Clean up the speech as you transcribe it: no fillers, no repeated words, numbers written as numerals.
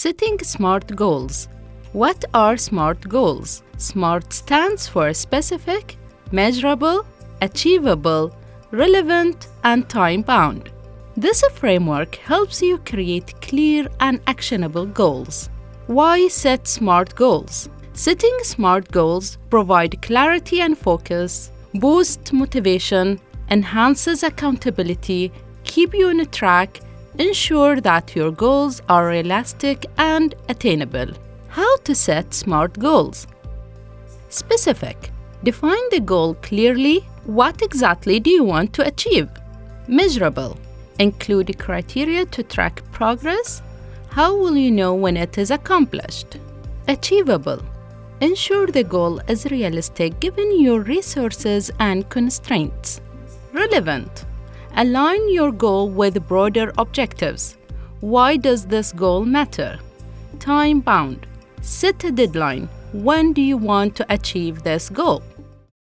Setting SMART goals. What are SMART goals? SMART stands for specific, measurable, achievable, relevant, and time-bound. This framework helps you create clear and actionable goals. Why set SMART goals? Setting SMART goals provide clarity and focus, boost motivation, enhances accountability, keep you on track, ensure that your goals are realistic and attainable. How to set SMART goals? Specific. Define the goal clearly. What exactly do you want to achieve? Measurable. Include criteria to track progress. How will you know when it is accomplished? Achievable. Ensure the goal is realistic given your resources and constraints. Relevant. Align your goal with broader objectives. Why does this goal matter? Time-bound. Set a deadline. When do you want to achieve this goal?